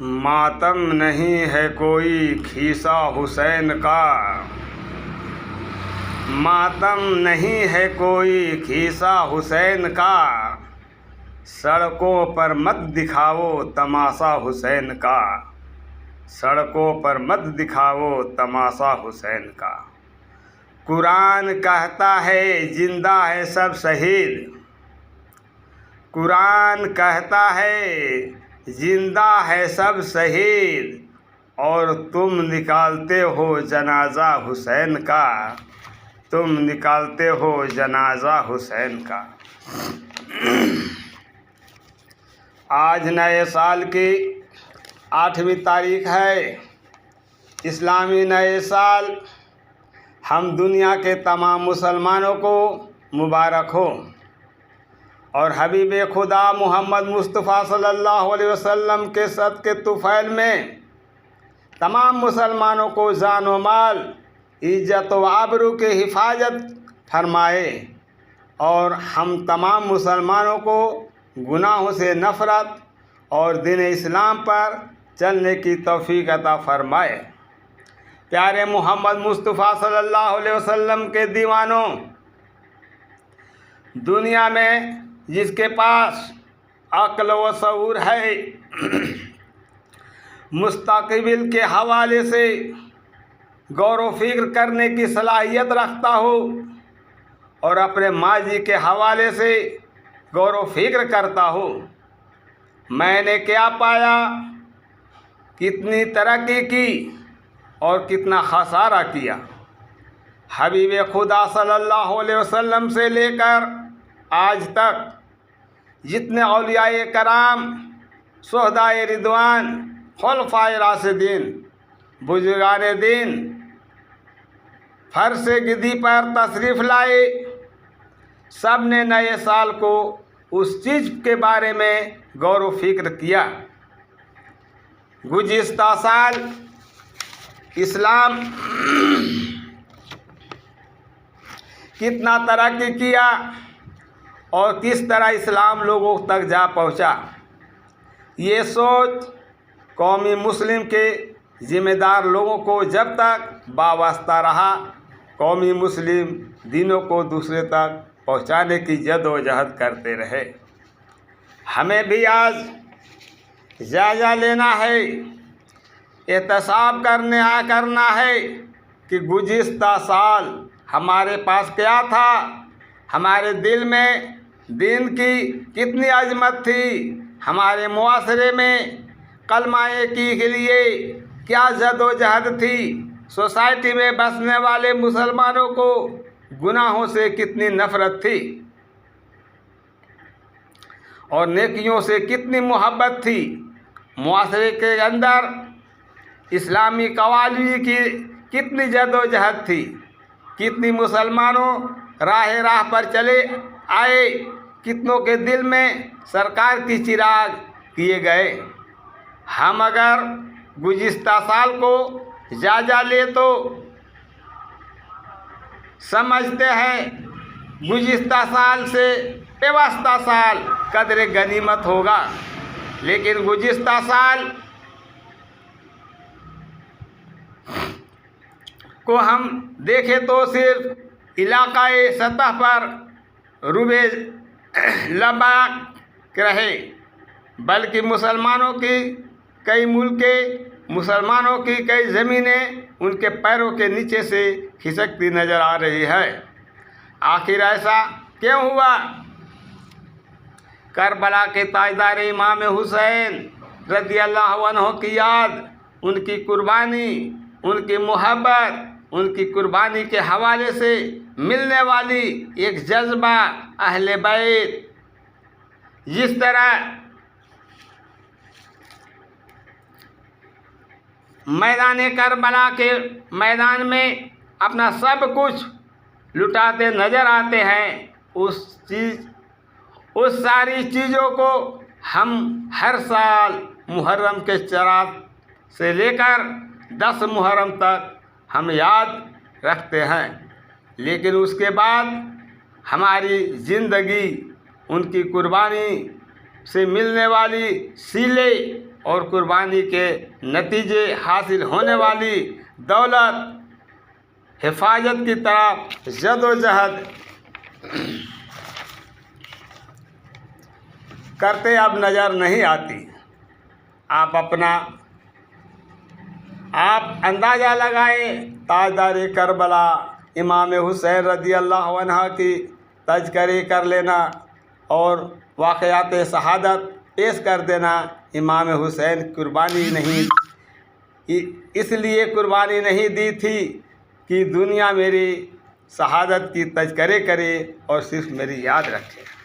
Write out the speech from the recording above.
मातम नहीं है कोई खीसा हुसैन का, मातम नहीं है कोई खीसा हुसैन का, सड़कों पर मत दिखाओ तमाशा हुसैन का, सड़कों पर मत दिखाओ तमाशा हुसैन का। कुरान कहता है जिंदा है सब शहीद, कुरान कहता है जिंदा है सब शहीद, और तुम निकालते हो जनाजा हुसैन का, तुम निकालते हो जनाजा हुसैन का। आज नए साल की 8वीं तारीख है, इस्लामी नए साल। हम दुनिया के तमाम मुसलमानों को मुबारक हो और हबीब खुदा मोहम्मद मुस्तफ़ा सल्लल्लाहु अलैहि वसल्लम के सदक़े तुफ़ैल में तमाम मुसलमानों को जान व माल, इज़्ज़त व आबरू की हिफाजत फरमाए और हम तमाम मुसलमानों को गुनाहों से नफ़रत और दीन इस्लाम पर चलने की तौफ़ीक़ अता फ़रमाए। प्यारे मोहम्मद मुस्तफ़ा सल्लल्लाहु अलैहि वसल्लम के दीवानों, दुनिया में जिसके पास अक्ल व शऊर है, मुस्तक़बिल के हवाले से गौर व फ़िक्र करने की सलाहियत रखता हो और अपने माजी के हवाले से गौर व फ़िक्र करता हो, मैंने क्या पाया, कितनी तरक्की की और कितना खसारा किया। हबीब खुदा सल्लल्लाहु अलैहि वसल्लम से लेकर आज तक जितने औलियाए कराम, शुहदाए रिदवान, खुलफाए राशिदीन, बुजुर्गाने दीन फर्श गिदी पर तशरीफ़ लाए, सब ने नए साल को उस चीज़ के बारे में गौर व फ़िक्र किया। गुज़िश्ता साल इस्लाम कितना तरक्की किया और किस तरह इस्लाम लोगों तक जा पहुंचा, ये सोच कौमी मुस्लिम के ज़िम्मेदार लोगों को जब तक वाबस्ता रहा, कौमी मुस्लिम दीनों को दूसरे तक पहुंचाने की जद्दोजहद करते रहे। हमें भी आज जायज़ा लेना है, एहतसाब करना है कि गुज़िश्ता साल हमारे पास क्या था, हमारे दिल में दीन की कितनी अज़मत थी, हमारे मुआशरे में कलमाए की के लिए क्या जद्दोजहद थी, सोसाइटी में बसने वाले मुसलमानों को गुनाहों से कितनी नफ़रत थी और नेकियों से कितनी मोहब्बत थी, मुआशरे के अंदर इस्लामी कवाली की कितनी जद्दोजहद थी, कितनी मुसलमानों राह पर चले आए, कितनों के दिल में सरकार की चिराग किए गए। हम अगर गुज़िश्ता साल को जायज़ा ले तो समझते हैं गुज़िश्ता साल से पेवस्ता साल कदर गनीमत होगा, लेकिन गुज़िश्ता साल को हम देखें तो सिर्फ इलाक़ाई सतह पर रुबे लबाक रहे, बल्कि मुसलमानों की कई मुल्के, मुसलमानों की कई ज़मीनें उनके पैरों के नीचे से खिसकती नज़र आ रही है। आखिर ऐसा क्यों हुआ? करबला के ताजदार इमाम हुसैन रज़ियल्लाहु अन्हु की याद, उनकी कुर्बानी, उनकी मोहब्बत, उनकी कुर्बानी के हवाले से मिलने वाली एक जज्बा अहले बैत, जिस तरह मैदान करबला के मैदान में अपना सब कुछ लुटाते नज़र आते हैं, उस सारी चीज़ों को हम हर साल मुहर्रम के 4 से लेकर 10 मुहर्रम तक हम याद रखते हैं, लेकिन उसके बाद हमारी ज़िंदगी उनकी कुर्बानी से मिलने वाली सीले और कुर्बानी के नतीजे हासिल होने वाली दौलत हिफाजत की तरफ जदोजहद करते अब नज़र नहीं आती। आप अंदाज़ा लगाएं, ताजदार करबला इमाम हुसैन रज़ी अल्लाह अन्हु की तज़किरे कर लेना और वाक़यात शहादत पेश कर देना। इमाम हुसैन कुर्बानी नहीं, इसलिए कुर्बानी नहीं दी थी कि दुनिया मेरी शहादत की तज़किरे करे और सिर्फ मेरी याद रखे।